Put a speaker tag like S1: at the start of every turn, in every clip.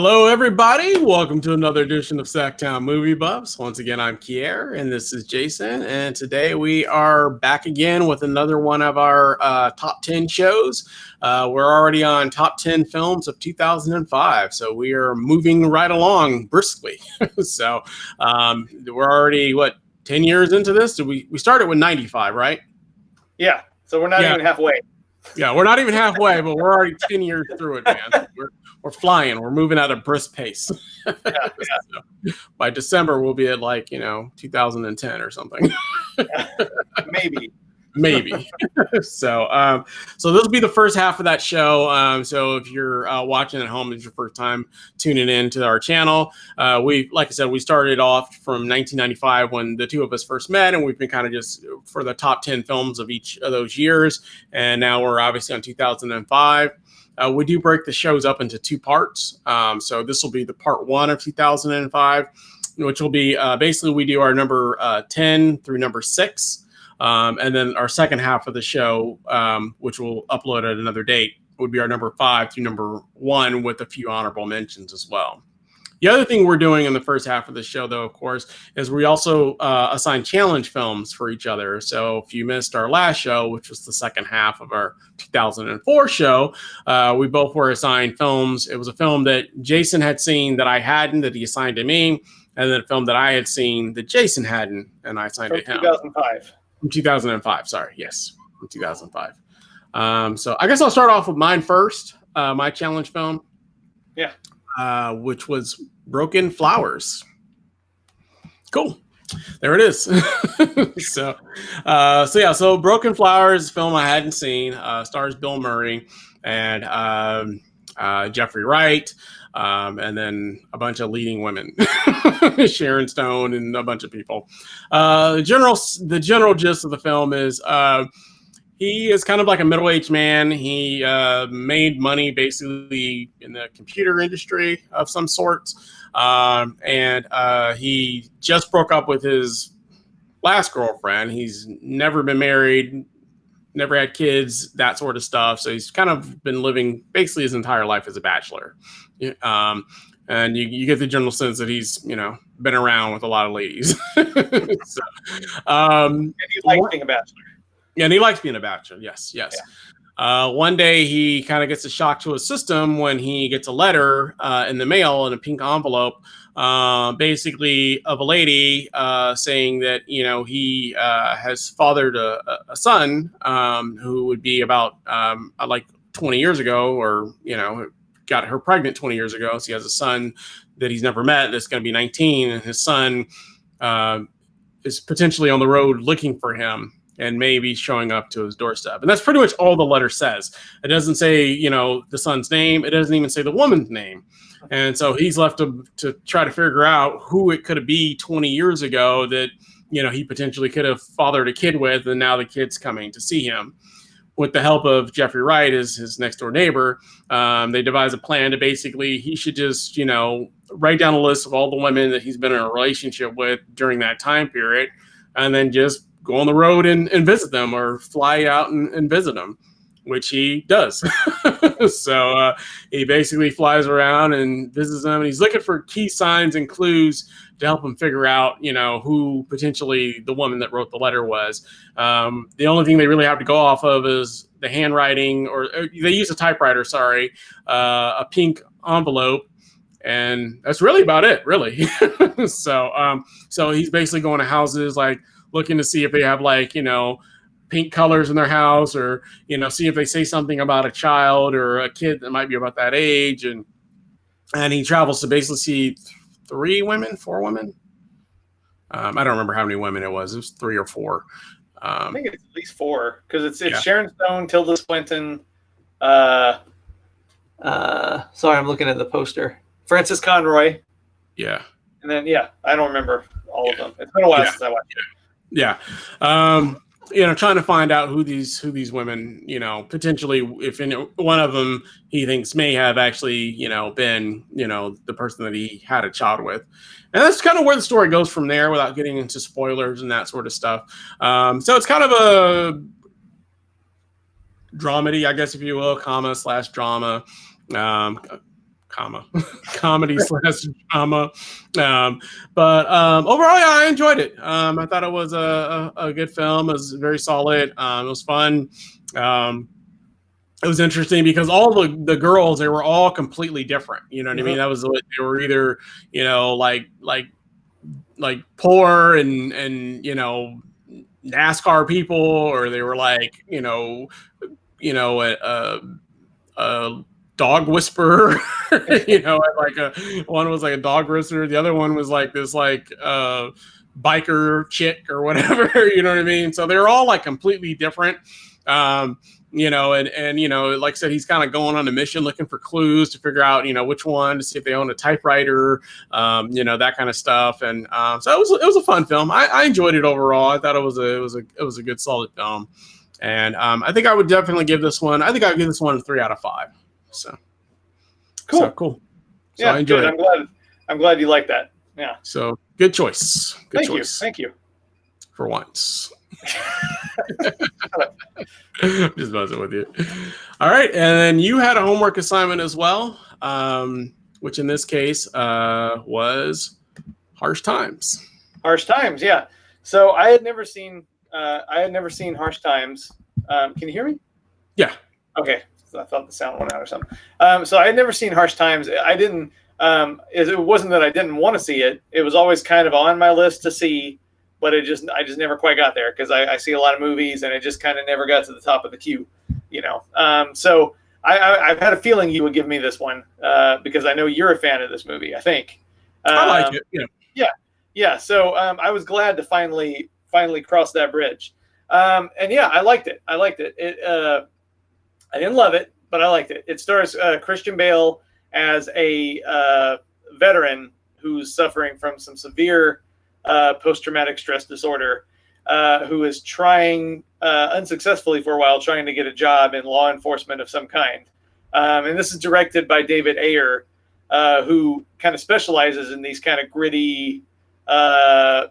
S1: Hello, everybody. Welcome to another edition of SacTown Movie Buffs. Once again, I'm Kier, and this is Jason. And today we are back again with another one of our top 10 shows. We're already on top 10 films of 2005, so we are moving right along briskly. So we're already, 10 years into this? We started with 95, right?
S2: Yeah, so we're not even halfway.
S1: Yeah, we're not even halfway, but we're already 10 years through it, man. We're flying. We're moving at a brisk pace.
S2: Yeah.
S1: So by December, we'll be at 2010 or something. Maybe. So this will be the first half of that show. So if you're watching at home, it's your first time tuning in to our channel. Like I said, we started off from 1995 when the two of us first met, and we've been kind of just for the top 10 films of each of those years. And now we're obviously on 2005. We do break the shows up into two parts. So this will be the part one of 2005, which will be basically we do our number 10 through number 6. And then our second half of the show, which we'll upload at another date, would be our number 5 through number 1 with a few honorable mentions as well. The other thing we're doing in the first half of the show, though, of course, is we also assign challenge films for each other. So if you missed our last show, which was the second half of our 2004 show, we both were assigned films. It was a film that Jason had seen that I hadn't, that he assigned to me, and then a film that I had seen that Jason hadn't, and I assigned to him.
S2: 2005.
S1: From 2005, sorry. Yes, from 2005. So I guess I'll start off with mine first, my challenge film.
S2: Yeah.
S1: Which was Broken Flowers. Cool. There it is. So Broken Flowers, film I hadn't seen, stars Bill Murray and Jeffrey Wright, and then a bunch of leading women, Sharon Stone and a bunch of people. The general gist of the film is he is kind of like a middle-aged man. He made money basically in the computer industry of some sort, and he just broke up with his last girlfriend. He's never been married, never had kids, that sort of stuff. So he's kind of been living basically his entire life as a bachelor. And you get the general sense that he's, been around with a lot of ladies.
S2: And he likes being a bachelor.
S1: Yeah, and he likes being a bachelor. Yes. Yeah. One day he kind of gets a shock to his system when he gets a letter in the mail in a pink envelope, basically of a lady saying that, he has fathered a son who would be about 20 years ago, or, got her pregnant 20 years ago. So he has a son that he's never met that's going to be 19, and his son is potentially on the road looking for him and maybe showing up to his doorstep. And that's pretty much all the letter says. It doesn't say, the son's name. It doesn't even say the woman's name. And so he's left to try to figure out who it could be 20 years ago that, he potentially could have fathered a kid with, and now the kid's coming to see him. With the help of Jeffrey Wright, his next door neighbor, they devise a plan to basically, he should just, write down a list of all the women that he's been in a relationship with during that time period, and then just go on the road and visit them, or fly out and visit them, which he does. So he basically flies around and visits them, and he's looking for key signs and clues to help him figure out, who potentially the woman that wrote the letter was. The only thing they really have to go off of is the handwriting, or they use a typewriter, a pink envelope, and that's really about it, really. So he's basically going to houses, looking to see if they have pink colors in their house, or see if they say something about a child or a kid that might be about that age, and he travels to basically see 4 women. I don't remember how many women it was. It was 3 or 4.
S2: I think it's at least 4, because it's Sharon Stone, Tilda Swinton. Sorry, I'm looking at the poster. Frances Conroy.
S1: Yeah.
S2: And then I don't remember all of them. It's been a while since I watched it.
S1: Yeah. Trying to find out who these women, potentially, if one of them he thinks may have actually, been, the person that he had a child with. And that's kind of where the story goes from there, without getting into spoilers and that sort of stuff. So it's kind of a dramedy, I guess, if you will, comma/drama. comedy slash drama. But overall, yeah, I enjoyed it. I thought it was a good film. It was very solid. It was fun. It was interesting because all the girls, they were all completely different. You know what I mean? That was what they were either, like poor and NASCAR people, or they were like, a dog whisperer, one was like a dog whisperer. The other one was like this, biker chick or whatever, you know what I mean? So they're all like completely different. And like I said, he's kind of going on a mission looking for clues to figure out, which one, to see if they own a typewriter, that kind of stuff. And so it was a fun film. I enjoyed it overall. I thought it was a good, solid film. And I think I would definitely give this one. I think I would give this one a 3 out of 5. So
S2: cool.
S1: So
S2: yeah,
S1: I enjoyed
S2: it. I'm glad you like that. Yeah.
S1: So good choice.
S2: Thank you.
S1: For once. Just buzzing with you. All right, and then you had a homework assignment as well, which in this case was Harsh Times.
S2: Harsh Times, yeah. So I had never seen Harsh Times. Can you hear me?
S1: Yeah.
S2: Okay. So I thought the sound went out or something. So I had never seen Harsh Times. I didn't. It wasn't that I didn't want to see it. It was always kind of on my list to see, but I just never quite got there because I see a lot of movies and it just kind of never got to the top of the queue, So I've had a feeling you would give me this one because I know you're a fan of this movie. I think.
S1: I like it. Yeah.
S2: Yeah. So I was glad to finally cross that bridge. And yeah, I liked it. I didn't love it, but I liked it. It stars Christian Bale as a veteran who's suffering from some severe post-traumatic stress disorder, who is trying unsuccessfully for a while, trying to get a job in law enforcement of some kind. And this is directed by David Ayer, who kind of specializes in these kind of gritty LA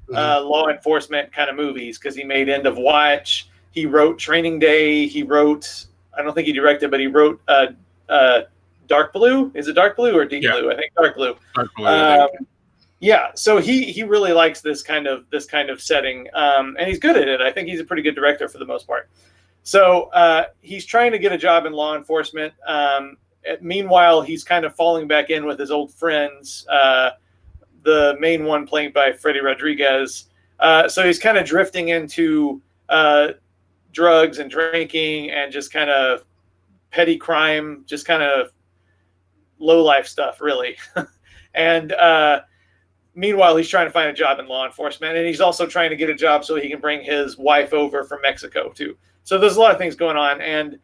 S2: law enforcement kind of movies, because he made End of Watch. He wrote Training Day. He wrote, I don't think he directed, but he wrote Dark Blue. Is it Dark Blue or Deep Blue? I think Dark Blue.
S1: Dark Blue.
S2: Yeah, so he really likes this kind of setting, and he's good at it. I think he's a pretty good director for the most part. So he's trying to get a job in law enforcement. Meanwhile, he's kind of falling back in with his old friends. The main one played by Freddie Rodriguez. So he's kind of drifting into drugs and drinking and just kind of petty crime, just kind of low life stuff, really. And meanwhile, he's trying to find a job in law enforcement, and he's also trying to get a job so he can bring his wife over from Mexico too. So there's a lot of things going on, and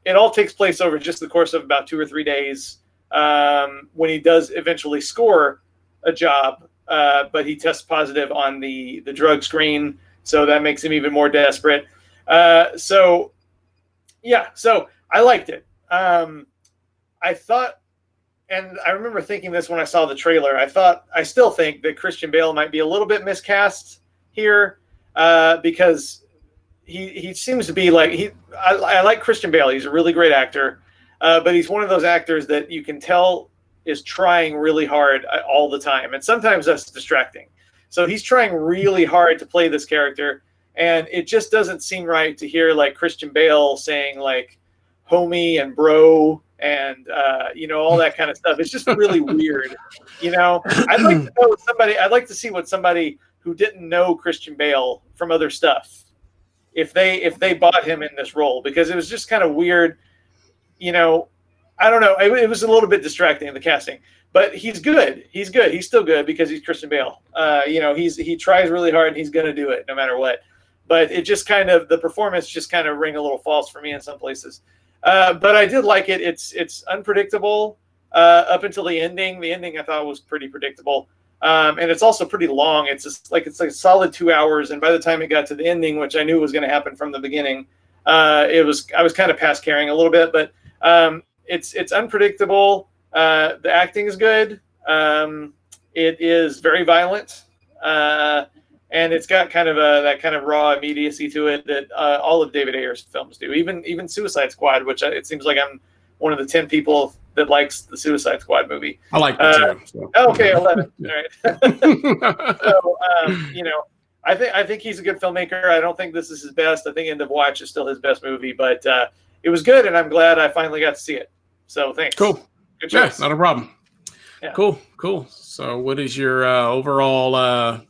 S2: it all takes place over just the course of about 2 or 3 days when he does eventually score a job, but he tests positive on the drug screen, so that makes him even more desperate. So I liked it. I thought, and I remember thinking this when I saw the trailer, I still think that Christian Bale might be a little bit miscast here, because he seems to be like, I like Christian Bale. He's a really great actor, but he's one of those actors that you can tell is trying really hard all the time. And sometimes that's distracting. So he's trying really hard to play this character, and it just doesn't seem right to hear like Christian Bale saying like homie and bro and all that kind of stuff. It's just really weird. I'd like to know somebody. I'd like to see what somebody who didn't know Christian Bale from other stuff, if they bought him in this role, because it was just kind of weird. I don't know. It was a little bit distracting, the casting, but he's good. He's still good because he's Christian Bale. He tries really hard and he's going to do it no matter what. But it just kind of, the performance just kind of ring a little false for me in some places. But I did like it. It's unpredictable up until the ending. The ending I thought was pretty predictable. And it's also pretty long. It's like a solid 2 hours. And by the time it got to the ending, which I knew was going to happen from the beginning, I was kind of past caring a little bit, but it's unpredictable. The acting is good. It is very violent. And it's got kind of that kind of raw immediacy to it that all of David Ayer's films do. Even Suicide Squad, which it seems like I'm one of the 10 people that likes the Suicide Squad movie.
S1: I like that too. So.
S2: Okay, 11. All right. So I think he's a good filmmaker. I don't think this is his best. I think End of Watch is still his best movie, but it was good, and I'm glad I finally got to see it. So thanks.
S1: Cool.
S2: Good choice.
S1: Yeah, not a problem.
S2: Yeah.
S1: Cool. So what is your overall,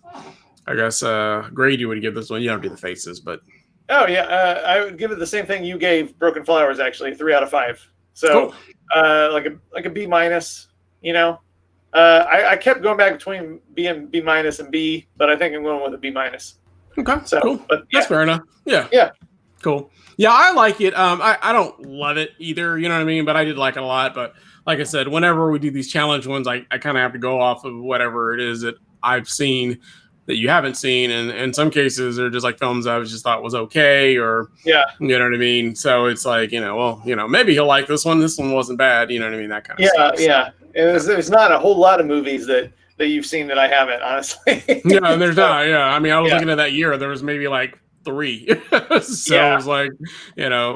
S1: grade you would give this one? You don't do the faces, but.
S2: Oh, yeah. I would give it the same thing you gave Broken Flowers, actually, 3 out of 5. So like a B minus, I kept going back between B and B minus and B, but I think I'm going with a B minus.
S1: Okay,
S2: so
S1: cool.
S2: But
S1: that's fair enough. Yeah. Cool. Yeah, I like it. I don't love it either, you know what I mean? But I did like it a lot. But like I said, whenever we do these challenge ones, I kind of have to go off of whatever it is that I've seen that you haven't seen. And in some cases, they're just like films I just thought was okay, or, you know what I mean? So it's like, maybe he'll like this one. This one wasn't bad. You know what I mean? That kind of stuff.
S2: Yeah. There's not a whole lot of movies that you've seen that I haven't, honestly.
S1: Yeah, and there's not. Yeah. I mean, I was looking at that year. There was maybe like 3. So it was like,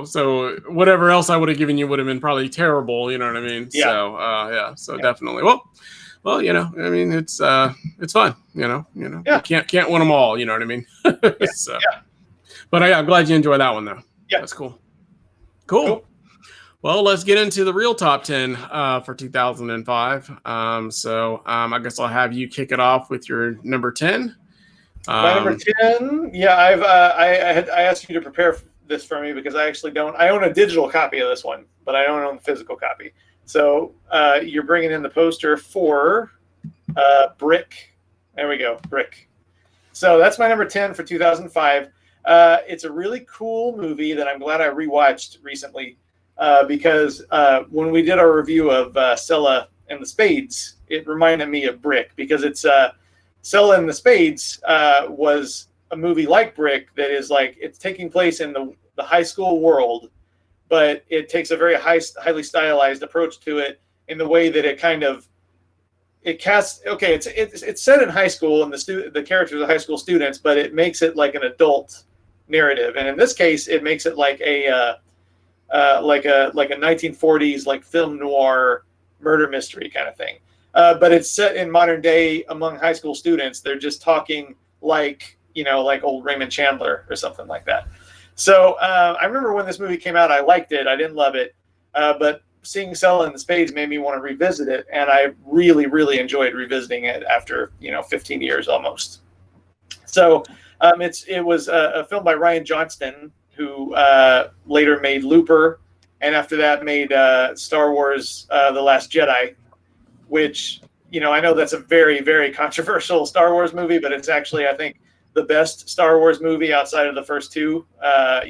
S1: so whatever else I would have given you would have been probably terrible. You know what I mean? Yeah. So definitely. Well, I mean, it's fun, you can't win them all. You know what I mean? But I'm glad you enjoyed that one though.
S2: Yeah.
S1: That's cool. Well, let's get into the real top 10 for 2005. I guess I'll have you kick it off with your number 10.
S2: My number 10. Yeah, I asked you to prepare this for me because I actually don't. I own a digital copy of this one, but I don't own the physical copy. So you're bringing in the poster for Brick. There we go, Brick. So that's my number 10 for 2005. It's a really cool movie that I'm glad I rewatched recently because when we did our review of Scylla and the Spades, it reminded me of Brick because it's Scylla and the Spades was a movie like Brick that is like it's taking place in the high school world, but it takes a very highly stylized approach to it in the way that it casts. Okay, it's set in high school and the characters are high school students, but it makes it like an adult narrative. And in this case, it makes it like a 1940s like film noir murder mystery kind of thing. But it's set in modern day among high school students. They're just talking like old Raymond Chandler or something like that. So I remember when this movie came out, I liked it. I didn't love it. But seeing Scylla and the Spades made me want to revisit it. And I really, really enjoyed revisiting it after, 15 years almost. So it was a film by Rian Johnston, who later made Looper. And after that made Star Wars The Last Jedi, which, I know that's a very, very controversial Star Wars movie, but it's actually, I think, the best Star Wars movie outside of the first two, A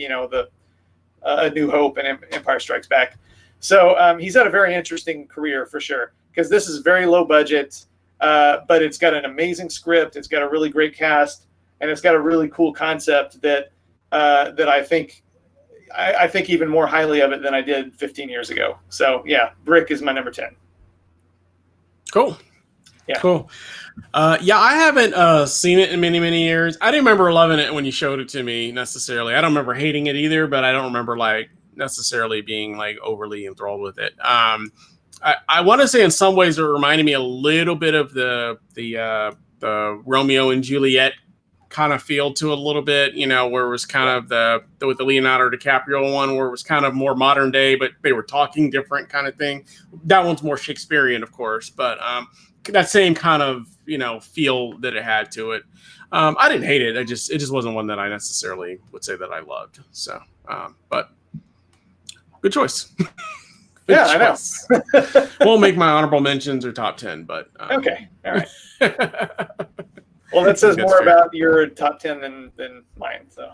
S2: New Hope and Empire Strikes Back. So he's had a very interesting career for sure, because this is very low budget, but it's got an amazing script. It's got a really great cast, and it's got a really cool concept that I think even more highly of it than I did 15 years ago. So yeah, Brick is my number 10.
S1: Cool.
S2: Yeah.
S1: Cool. I haven't seen it in many, many years. I didn't remember loving it when you showed it to me necessarily. I don't remember hating it either, but I don't remember like necessarily being like overly enthralled with it. I want to say in some ways it reminded me a little bit of the Romeo and Juliet kind of feel to it a little bit, where it was kind of with the Leonardo DiCaprio one, where it was kind of more modern day, but they were talking different kind of thing. That one's more Shakespearean, of course, but that same kind of feel that it had to it. I didn't hate it. It just wasn't one that I necessarily would say that I loved. So, but good choice.
S2: Yeah, choice. I know.
S1: Won't make my honorable mentions or top 10, but
S2: okay, all right. Well, that says more about your top 10 than mine. So,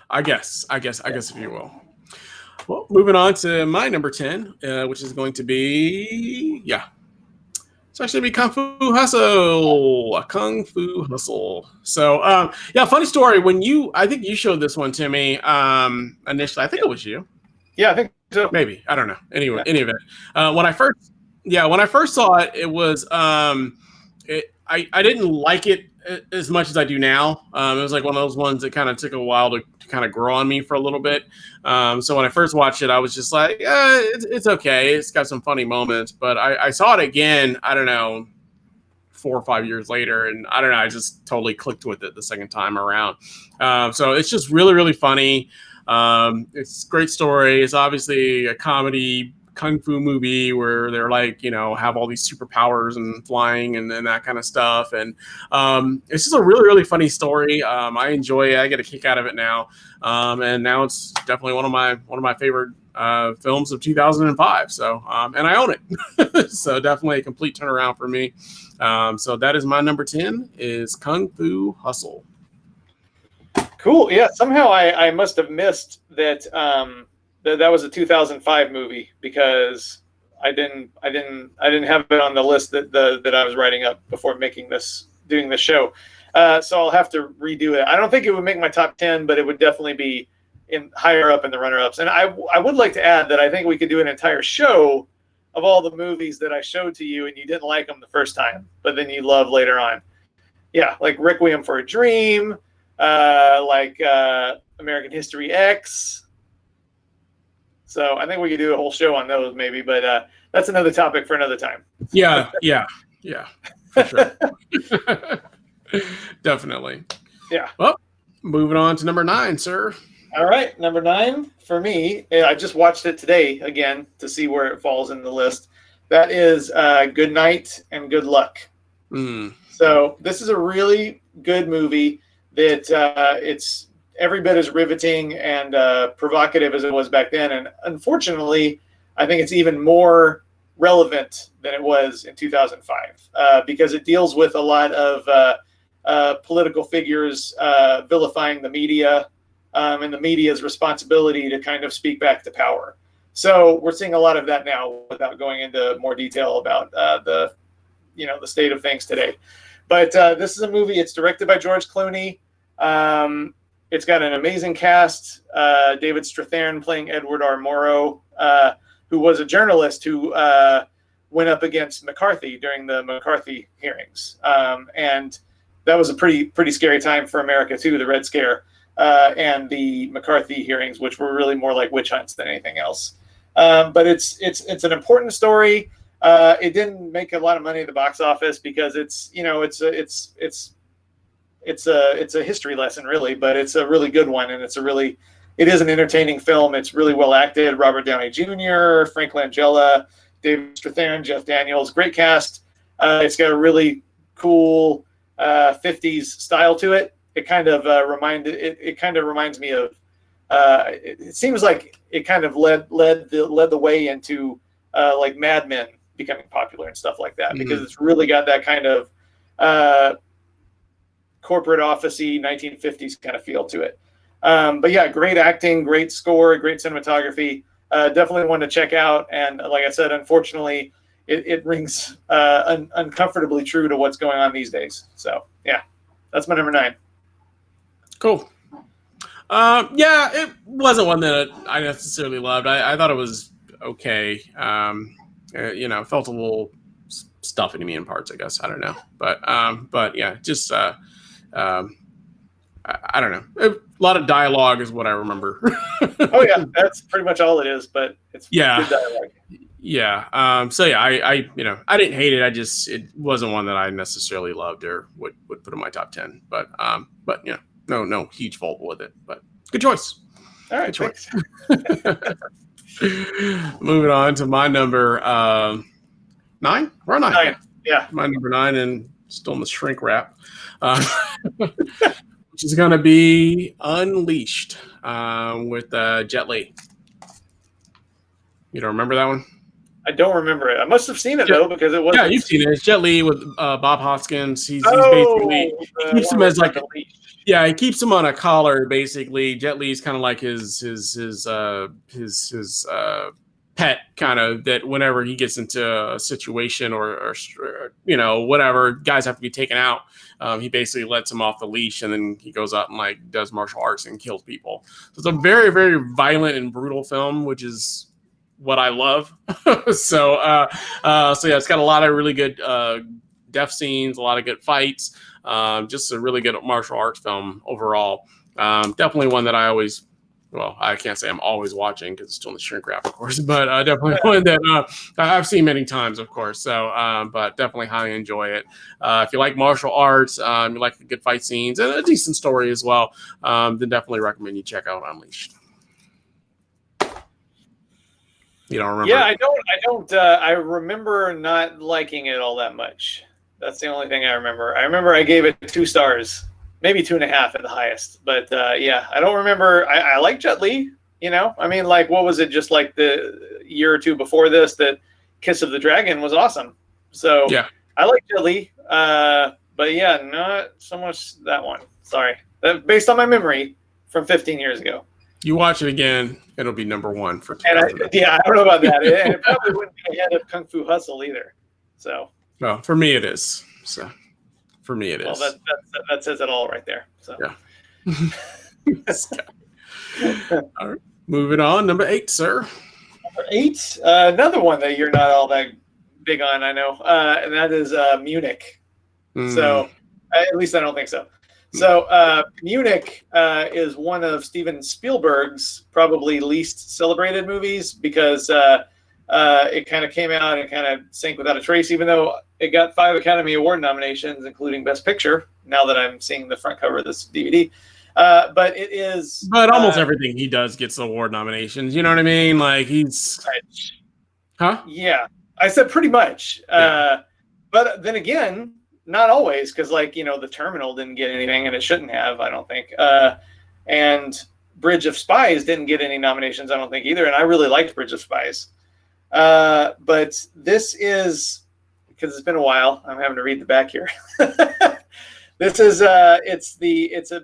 S1: I guess if you will. Well, moving on to my number 10, which is going to be it's actually be Kung Fu Hustle. A Kung Fu Hustle. So, funny story. I think you showed this one to me initially. I think it was you.
S2: Yeah, I think so.
S1: Maybe, I don't know. Anyway, any event. When I first saw it, it was I didn't like it as much as I do now. It was like one of those ones that kind of took a while to kind of grow on me for a little bit. So when I first watched it, I was just like, it's okay. It's got some funny moments. But I saw it again, I don't know, 4 or 5 years later, and I don't know, I just totally clicked with it the second time around. So it's just really, really funny. It's a great story. It's obviously a comedy kung fu movie where they're like, have all these superpowers and flying and that kind of stuff. And it's just a really, really funny story. I enjoy it. I get a kick out of it now. And now it's definitely one of my favorite films of 2005. So, and I own it. So definitely a complete turnaround for me. So that is my number 10 is Kung Fu Hustle.
S2: Cool. Yeah. Somehow I must have missed that. That was a 2005 movie because I didn't have it on the list that I was writing up before doing this show. So I'll have to redo it. I don't think it would make my top 10, but it would definitely be higher up in the runner-ups. And I would like to add that I think we could do an entire show of all the movies that I showed to you and you didn't like them the first time, but then you love later on. Yeah, like Requiem for a Dream, like American History X. So I think we could do a whole show on those maybe, but that's another topic for another time.
S1: Yeah, for sure. Definitely.
S2: Yeah.
S1: Well, moving on to number 9, sir.
S2: All right, number 9 for me. I just watched it today again to see where it falls in the list. That is Good Night and Good Luck. So this is a really good movie that it's every bit as riveting and provocative as it was back then. And unfortunately, I think it's even more relevant than it was in 2005 because it deals with a lot of political figures vilifying the media and the media's responsibility to kind of speak back to power. So we're seeing a lot of that now without going into more detail about the state of things today. But this is a movie. It's directed by George Clooney. It's got an amazing cast. David Strathairn playing Edward R. Murrow, who was a journalist who went up against McCarthy during the McCarthy hearings. And that was a pretty scary time for America, too, the Red Scare and the McCarthy hearings, which were really more like witch hunts than anything else. But it's an important story. It didn't make a lot of money at the box office because it's a history lesson, really, but it's a really good one, and it is an entertaining film. It's really well acted. Robert Downey Jr., Frank Langella, David Strathairn, Jeff Daniels, great cast. It's got a really cool 50s style to it. It kind of reminds me of. It seems like it kind of led the way into like Mad Men becoming popular and stuff like that because it's really got that kind of corporate office-y 1950s kind of feel to it. But yeah, great acting, great score, great cinematography. Definitely one to check out. And like I said, unfortunately, it rings uncomfortably true to what's going on these days. So yeah, that's my number 9.
S1: Cool. Yeah, it wasn't one that I necessarily loved. I thought it was okay. It felt a little stuffy to me in parts, I guess. I don't know. But yeah, just I don't know. A lot of dialogue is what I remember.
S2: Oh yeah, that's pretty much all it is. But it's good dialogue.
S1: Yeah. So yeah, I didn't hate it. It wasn't one that I necessarily loved or would put in my top 10. But no huge fault with it. But good choice.
S2: All right,
S1: good choice. Moving on to my number 9. We're on 9.
S2: Yeah,
S1: my number 9 and still in the shrink wrap. Which is going to be Unleashed with Jet Li. You don't remember that one?
S2: I don't remember it. I must have seen it though because it was.
S1: Yeah, you've seen it. It's Jet Li with Bob Hoskins. He's basically he keeps him as like he keeps him on a collar. Basically, Jet Li's kind of like his pet, kind of, that whenever he gets into a situation or whatever, guys have to be taken out. He basically lets him off the leash, and then he goes out and like does martial arts and kills people. So it's a very, very violent and brutal film, which is what I love. So yeah, it's got a lot of really good death scenes, a lot of good fights. Just a really good martial arts film overall. Definitely one that I can't say I'm always watching because it's still in the shrink wrap, of course, but definitely one that I've seen many times, of course. So, but definitely highly enjoy it. If you like martial arts, you like the good fight scenes and a decent story as well, then definitely recommend you check out Unleashed. You don't remember?
S2: Yeah, I don't. I remember not liking it all that much. That's the only thing I remember. I remember I gave it 2 stars. Maybe 2.5 at the highest, but yeah, I don't remember. I like Jet Li, I mean, like, what was it? Just like the year or two before this, that Kiss of the Dragon was awesome. So
S1: yeah,
S2: I like Jet Li, but yeah, not so much that one. Sorry, based on my memory from 15 years ago.
S1: You watch it again, it'll be number 1 for.
S2: And I don't know about that. It probably wouldn't be ahead of Kung Fu Hustle either. So.
S1: Well, for me it is. So. For me, it is.
S2: Well, that says it all right there. So.
S1: Yeah. All right. Moving on, number 8, sir.
S2: Number 8, another one that you're not all that big on, I know, and that is Munich. So, at least I don't think so. So, Munich is one of Steven Spielberg's probably least celebrated movies because it kind of came out and kind of sank without a trace, even though it got 5 Academy Award nominations, including Best Picture, now that I'm seeing the front cover of this DVD. But it is...
S1: But almost everything he does gets award nominations. You know what I mean? Like, he's... Huh?
S2: Yeah. I said pretty much.
S1: Yeah.
S2: But then again, not always, because, like, The Terminal didn't get anything, and it shouldn't have, I don't think. And Bridge of Spies didn't get any nominations, I don't think, either, and I really liked Bridge of Spies. But this is, because it's been a while, I'm having to read the back here. This is it's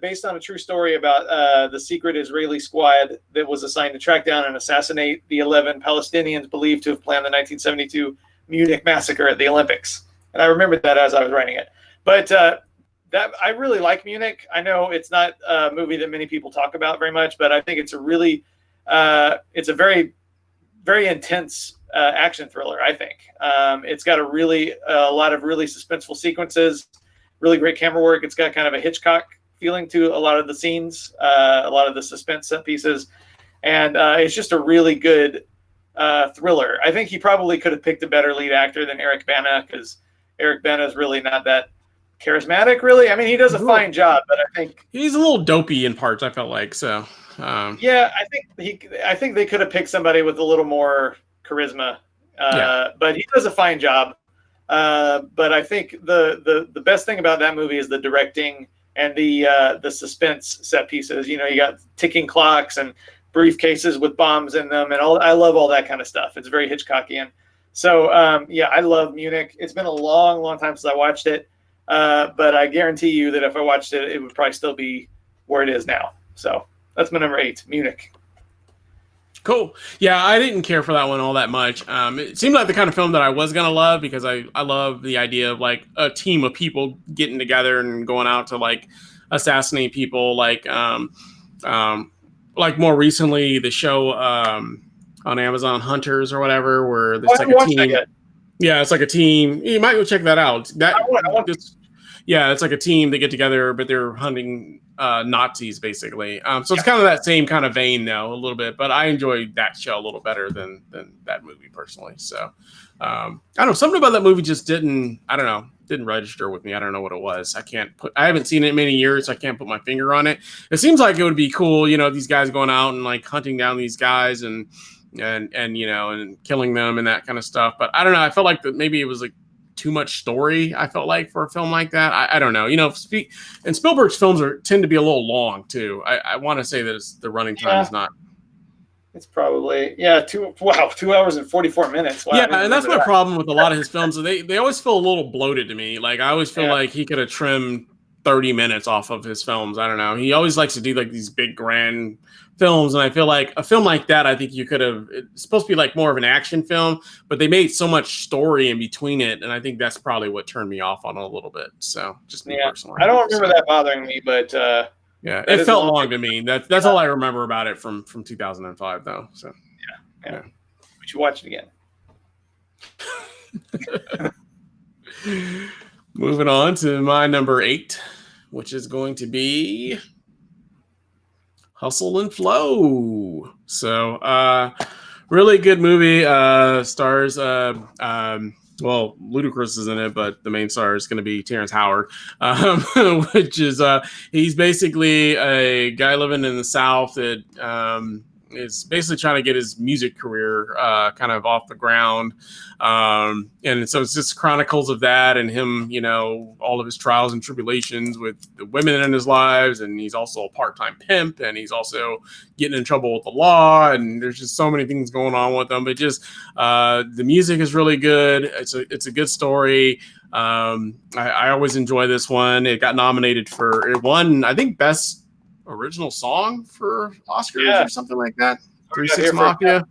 S2: based on a true story about the secret Israeli squad that was assigned to track down and assassinate the 11 Palestinians believed to have planned the 1972 Munich massacre at the Olympics. And I remembered that as I was writing it. But that I really like Munich. I know it's not a movie that many people talk about very much, but I think it's a very, very intense action thriller, I think. It's got a lot of really suspenseful sequences, really great camera work. It's got kind of a Hitchcock feeling to a lot of the scenes, a lot of the suspense set pieces. And it's just a really good thriller. I think he probably could have picked a better lead actor than Eric Bana, because Eric Bana is really not that charismatic, really. I mean, he does a fine job, but I think
S1: he's a little dopey in parts, I felt like. So
S2: yeah, I think they could have picked somebody with a little more charisma. But he does a fine job. But I think the best thing about that movie is the directing and the suspense set pieces. You got ticking clocks and briefcases with bombs in them, and I love all that kind of stuff. It's very Hitchcockian. So I love Munich. It's been a long, long time since I watched it, but I guarantee you that if I watched it, it would probably still be where it is now. So that's my number 8, Munich.
S1: Cool. Yeah, I didn't care for that one all that much. It seemed like the kind of film that I was going to love, because I love the idea of like a team of people getting together and going out to like assassinate people. Like more recently, the show on Amazon, Hunters or whatever, where there's like a team. Yeah, it's like a team. You might go check that out. It's like a team that get together, but they're hunting Nazis, basically. So it's kind of that same kind of vein, though, a little bit. But I enjoyed that show a little better than that movie, personally. So I don't know. Something about that movie just didn't register with me. I don't know what it was. I haven't seen it in many years, so I can't put my finger on it. It seems like it would be cool, these guys going out and like hunting down these guys and killing them and that kind of stuff. But I don't know. I felt like that maybe it was like too much story, I felt like, for a film like that. I don't know. And Spielberg's films tend to be a little long too. I want to say that the running time is not.
S2: It's probably 2 hours and 44 minutes. Wow,
S1: yeah, and that's my problem with a lot of his films. They always feel a little bloated to me. Like I always feel like he could have trimmed 30 minutes off of his films. I don't know. He always likes to do like these big grand films, and I feel like a film like that, I think you could have. It's supposed to be like more of an action film, but they made so much story in between it, and I think that's probably what turned me off on it a little bit. So just me personally.
S2: I don't remember that bothering me, but
S1: yeah, it felt long to me. That's all I remember about it from 2005, though. So
S2: yeah. We should watch it again.
S1: Moving on to my number 8, which is going to be Hustle and Flow. So, really good movie. Stars, well, Ludacris is in it, but the main star is going to be Terrence Howard, which is he's basically a guy living in the South that is basically trying to get his music career kind of off the ground. And so it's just chronicles of that and him, you know, all of his trials and tribulations with the women in his lives. And he's also a part-time pimp, and he's also getting in trouble with the law. And there's just so many things going on with him. But just the music is really good. It's a good story. I always enjoy this one. It got nominated for, it won, I think, Best Original Song for Oscars or something like that. 3 6 Mafia.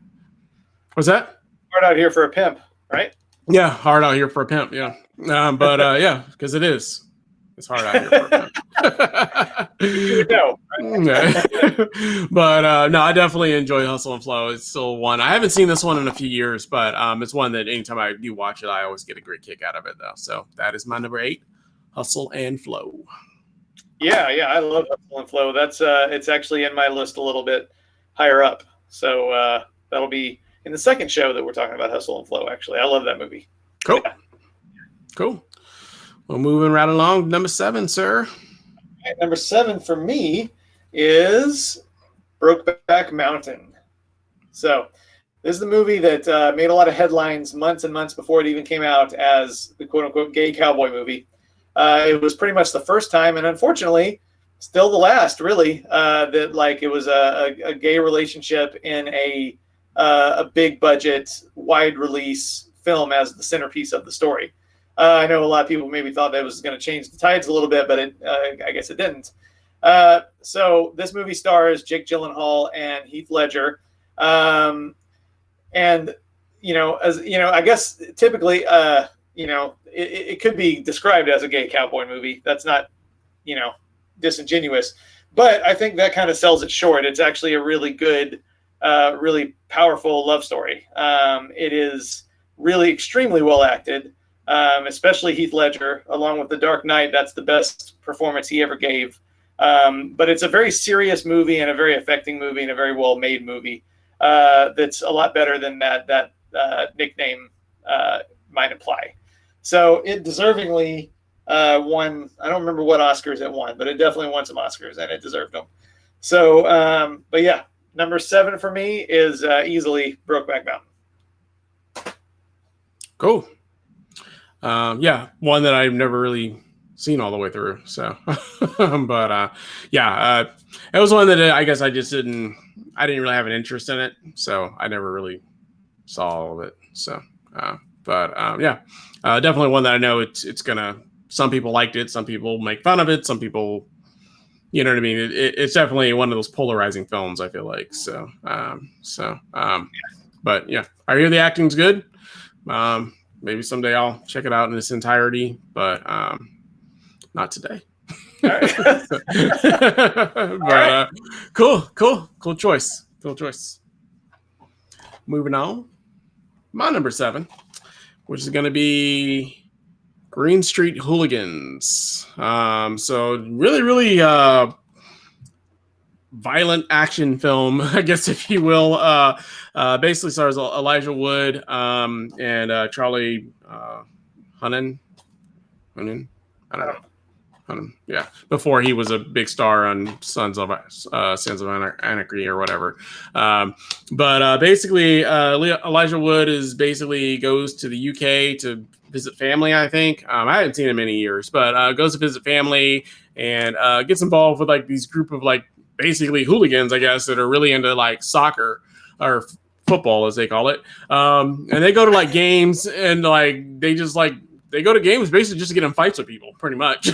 S1: Was that?
S2: Hard Out Here for a Pimp, right?
S1: Yeah, Hard Out Here for a Pimp. Yeah, but yeah, because it is. It's hard out here for a pimp.
S2: You know,
S1: right? But no, I definitely enjoy Hustle and Flow. It's still one. I haven't seen this one in a few years, but it's one that anytime I do watch it, I always get a great kick out of it, though. So that is my number 8, Hustle and Flow.
S2: Yeah, I love Hustle and Flow. That's it's actually in my list a little bit higher up. So that'll be in the second show that we're talking about Hustle and Flow. Actually, I love that movie.
S1: Cool, cool. Well, moving right along, number 7, sir.
S2: Right, number 7 for me is Brokeback Mountain. So this is the movie that made a lot of headlines months and months before it even came out as the quote-unquote gay cowboy movie. It was pretty much the first time, and unfortunately, still the last, really, that like it was a gay relationship in a big budget, wide release film as the centerpiece of the story. I know a lot of people maybe thought that was going to change the tides a little bit, but I guess it didn't. So this movie stars Jake Gyllenhaal and Heath Ledger, and you know, as you know, I guess typically, you know, it could be described as a gay cowboy movie. That's not, you know, disingenuous, but I think that kind of sells it short. It's actually a really good, really powerful love story. It is really extremely well acted. Especially Heath Ledger, along with The Dark Knight. That's the best performance he ever gave. But it's a very serious movie and a very affecting movie and a very well-made movie that's a lot better than that nickname might imply. So it deservingly won, I don't remember what Oscars it won, but it definitely won some Oscars, and it deserved them. So, but yeah, number 7 for me is easily Brokeback Mountain.
S1: Cool. Yeah, one that I've never really seen all the way through. So, but yeah, it was one that I guess I didn't really have an interest in it. So I never really saw all of it. So, but yeah, definitely one that I know it's gonna, some people liked it. Some people make fun of it. Some people, you know what I mean? It's definitely one of those polarizing films, I feel like. So, but yeah, I hear the acting's good. Maybe someday I'll check it out in its entirety, but not today.
S2: All right.
S1: But cool choice. Cool choice. Moving on, my number 7, which is going to be Green Street Hooligans. So really violent action film, I guess, if you will. Basically stars Elijah Wood and Charlie Hunnam. I don't know. Hunnam, yeah. Before he was a big star on Sons of Anarchy or whatever. But basically, Elijah Wood goes to the UK to visit family, I think. I haven't seen him in many years, but goes to visit family and gets involved with like these group of like basically hooligans, I guess, that are really into like soccer or football, as they call it. And they go to like games and like they go to games basically just to get in fights with people, pretty much.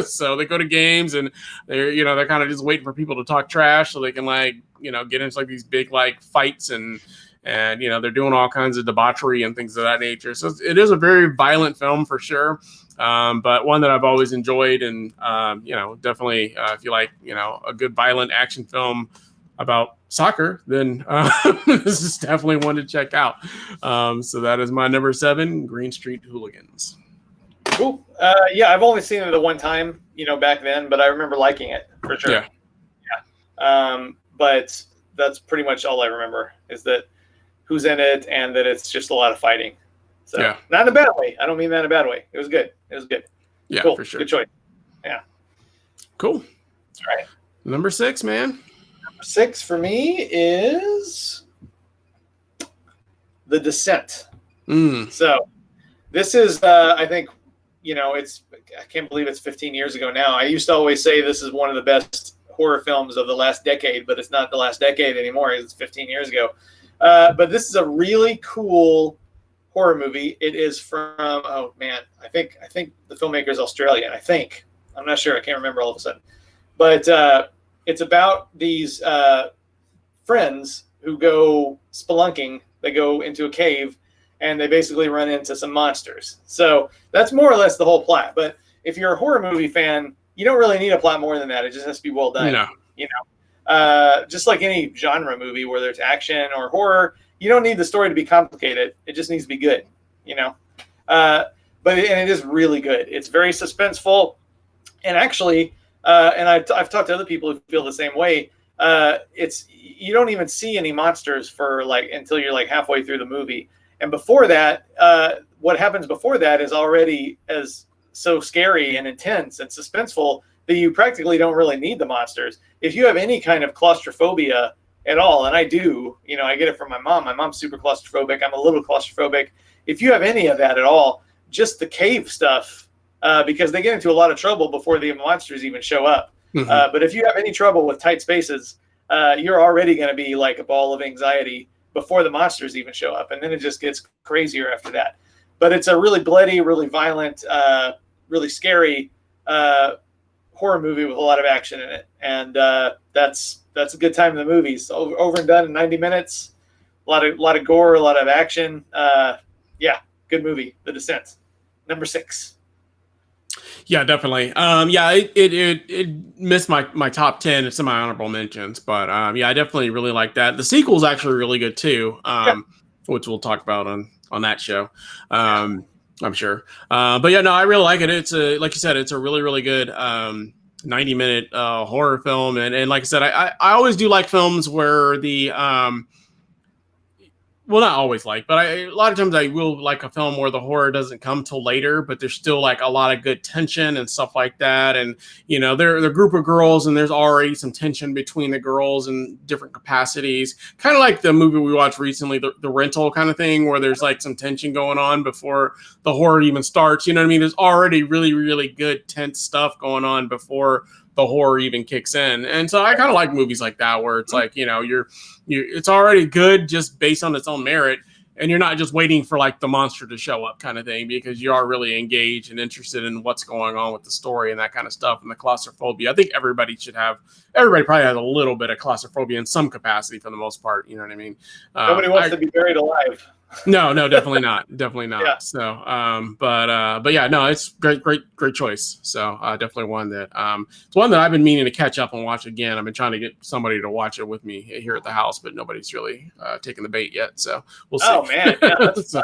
S1: So they go to games and they're kind of just waiting for people to talk trash so they can like, get into like these big like fights and they're doing all kinds of debauchery and things of that nature. So it is a very violent film for sure. But one that I've always enjoyed and, definitely if you like, a good violent action film about soccer, then this is definitely one to check out. So that is my number 7, Green Street Hooligans.
S2: Cool. Yeah, I've only seen it the one time, back then, but I remember liking it for sure.
S1: Yeah.
S2: But that's pretty much all I remember is that who's in it and that it's just a lot of fighting. So not in a bad way. I don't mean that in a bad way. It was good.
S1: Yeah,
S2: cool.
S1: For sure.
S2: Good choice. Yeah.
S1: Cool.
S2: All right.
S1: Number 6, man.
S2: Number 6 for me is The Descent. So this is, I think, I can't believe it's 15 years ago now. I used to always say this is one of the best horror films of the last decade, but it's not the last decade anymore. It's 15 years ago. But this is a really cool horror movie. It is from, I think the filmmaker is Australian. I'm not sure. I can't remember all of a sudden. But it's about these friends who go spelunking. They go into a cave, and they basically run into some monsters. So that's more or less the whole plot. But if you're a horror movie fan, you don't really need a plot more than that. It just has to be well done. Just like any genre movie where there's action or horror, you don't need the story to be complicated. It just needs to be good, But it is really good. It's very suspenseful. And actually, and I've talked to other people who feel the same way, you don't even see any monsters for until you're halfway through the movie. And before that, what happens before that is already as so scary and intense and suspenseful that you practically don't really need the monsters. If you have any kind of claustrophobia at all, and I do, I get it from my mom. My mom's super claustrophobic. I'm a little claustrophobic. If you have any of that at all, just the cave stuff, because they get into a lot of trouble before the monsters even show up. But if you have any trouble with tight spaces, you're already going to be like a ball of anxiety before the monsters even show up. And then it just gets crazier after that. But it's a really bloody, really violent, really scary horror movie with a lot of action in it. And that's a good time in the movies. Over and done in 90 minutes. A lot of gore, a lot of action. Good movie. The Descent. Number 6.
S1: Yeah, definitely. It missed my top 10. It's in my honorable mentions, but I definitely really like that. The sequel is actually really good too, which we'll talk about on that show, I'm sure. I really like it. It's like you said, it's a really, really good 90-minute horror film, and like I said, I always do like films where the well, not always but a lot of times I will like a film where the horror doesn't come till later, but there's still a lot of good tension and stuff like that. And, they're a group of girls and there's already some tension between the girls in different capacities. Kind of like the movie we watched recently, the Rental kind of thing, where there's some tension going on before the horror even starts. You know what I mean? There's already really, really good tense stuff going on before the horror even kicks in. And so I kind of like movies like that, where it's it's already good just based on its own merit, and you're not just waiting for the monster to show up kind of thing, because you are really engaged and interested in what's going on with the story and that kind of stuff. And the claustrophobia, I think everybody probably has a little bit of claustrophobia in some capacity for the most part. You know what I mean?
S2: Nobody wants to be buried alive.
S1: No, definitely not. Definitely not.
S2: Yeah.
S1: So, but yeah, no, it's great choice. So, definitely one that, it's one that I've been meaning to catch up and watch again. I've been trying to get somebody to watch it with me here at the house, but nobody's really taken the bait yet. So we'll see.
S2: Oh man, yeah, that's a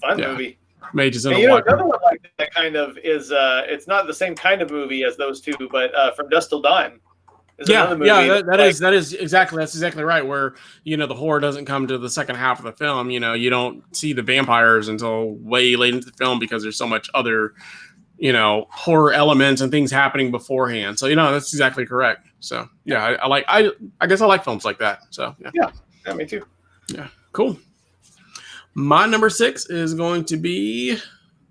S2: fun movie.
S1: Mages in
S2: and,
S1: a
S2: another one like that kind of is, it's not the same kind of movie as those two, but From Dusk Till Dawn.
S1: That is exactly right. Where the horror doesn't come to the second half of the film. You don't see the vampires until way late into the film, because there's so much other horror elements and things happening beforehand. So that's exactly correct. So I guess I like films like that. So
S2: yeah, me too.
S1: Yeah, cool. My number 6 is going to be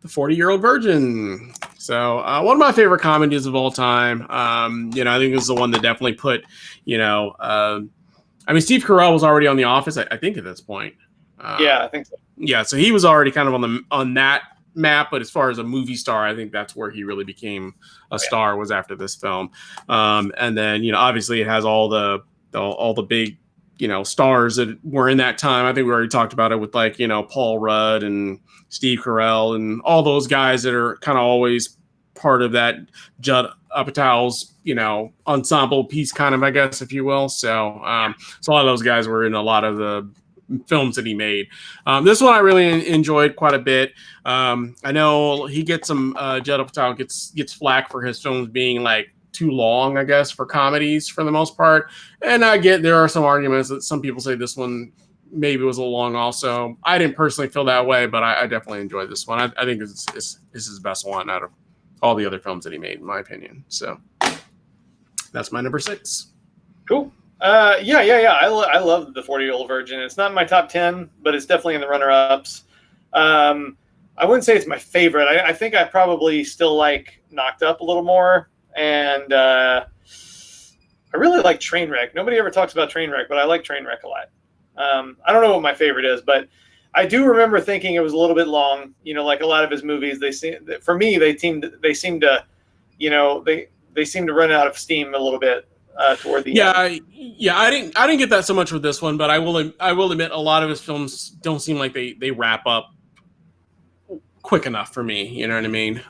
S1: The 40-Year-Old Virgin. So one of my favorite comedies of all time. I think this is the one that definitely put, Steve Carell was already on The Office, I think, at this point.
S2: I think so.
S1: Yeah, so he was already kind of on that map, but as far as a movie star, I think that's where he really became a star, was after this film. And then, obviously it has all the big, stars that were in that time. I think we already talked about it with Paul Rudd and Steve Carell and all those guys that are kind of always part of that Judd Apatow's, ensemble piece, kind of, I guess, if you will. So, so a lot of those guys were in a lot of the films that he made. This one I really enjoyed quite a bit. I know he gets some Judd Apatow gets flack for his films being like too long, I guess, for comedies for the most part. And I get there are some arguments that some people say this one maybe was a little long also. I didn't personally feel that way, but I definitely enjoyed this one. I think it's his best one out of all the other films that he made, in my opinion. So that's my number 6.
S2: Cool. Yeah. I love The 40-Year-Old Virgin. It's not in my top 10, but it's definitely in the runner-ups. I wouldn't say it's my favorite. I think I probably still like Knocked Up a little more. And I really like Trainwreck. Nobody ever talks about Trainwreck, but I like Trainwreck a lot. I don't know what my favorite is, but I do remember thinking it was a little bit long. You know, like a lot of his movies, they seem to run out of steam a little bit toward the end.
S1: Yeah. I didn't get that so much with this one, but I will admit a lot of his films don't seem like they wrap up quick enough for me. You know what I mean?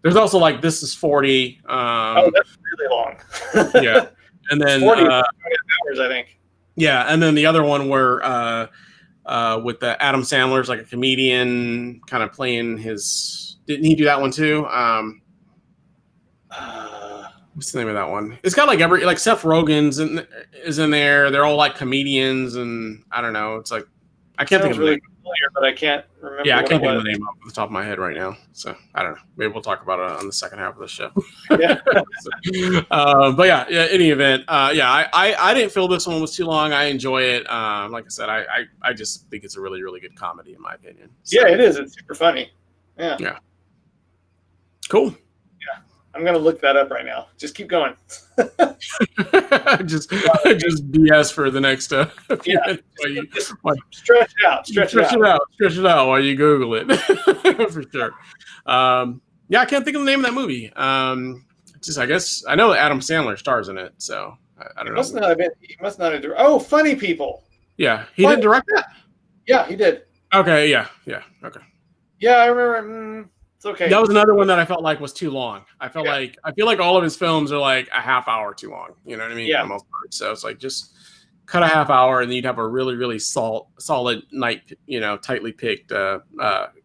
S1: There's also like This Is 40.
S2: That's really long.
S1: Yeah, and then
S2: 40 hours, I think.
S1: Yeah, and then the other one where with the Adam Sandler's like a comedian kind of playing his. Didn't he do that one too? What's the name of that one? It's got like Seth Rogen's is in there. They're all like comedians, and I don't know. It's like I can't think of
S2: really familiar, but I can't remember.
S1: Yeah, I can't think of the name off the top of my head right now. So I don't know. Maybe we'll talk about it on the second half of the show.
S2: Yeah.
S1: But yeah. Any event. I didn't feel this one was too long. I enjoy it. Like I said, I just think it's a really, really good comedy in my opinion. So,
S2: yeah, it is. It's super funny. Yeah.
S1: Yeah. Cool.
S2: I'm gonna look that up right now. Just keep going.
S1: just BS for the next few minutes.
S2: Stretch it
S1: out while you Google it for sure. I can't think of the name of that movie. I guess I know Adam Sandler stars in it, so I don't know.
S2: He must not have directed. Oh, Funny People.
S1: Yeah, he didn't direct that.
S2: Yeah, he did.
S1: Okay, yeah, okay.
S2: Yeah, I remember. It's okay.
S1: That was another one that I felt like was too long. I feel like all of his films are like a half hour too long. You know what I mean?
S2: Yeah.
S1: For the most part. So it's like just cut a half hour, and then you'd have a really, really solid night. Tightly picked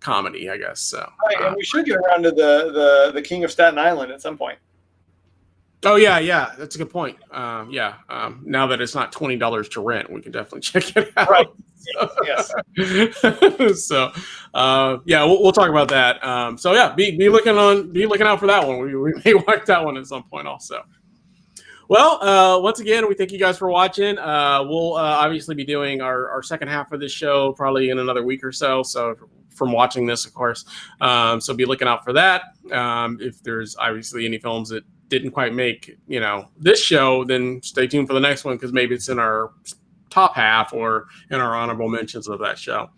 S1: comedy, I guess. So.
S2: Right, and we should get around to the King of Staten Island at some point.
S1: Oh yeah, that's a good point. Now that it's not $20 to rent, we can definitely check it out.
S2: Right. Yes.
S1: So, we'll talk about that. Be looking out for that one. We may watch that one at some point also. Well, once again, we thank you guys for watching. We'll obviously be doing our second half of this show probably in another week or so. So from watching this, of course. So be looking out for that. If there's obviously any films that didn't quite make this show, then stay tuned for the next one because maybe it's in our top half or in our honorable mentions of that show.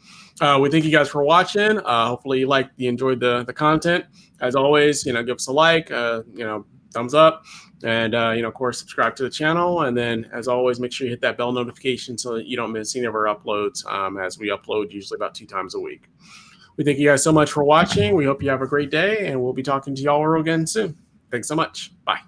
S1: We thank you guys for watching. Hopefully you enjoyed the content. As always, give us a like, thumbs up, and of course subscribe to the channel. And then as always, make sure you hit that bell notification so that you don't miss any of our uploads, as we upload usually about 2 times a week. We thank you guys so much for watching. We hope you have a great day, and we'll be talking to y'all again soon. Thanks so much. Bye.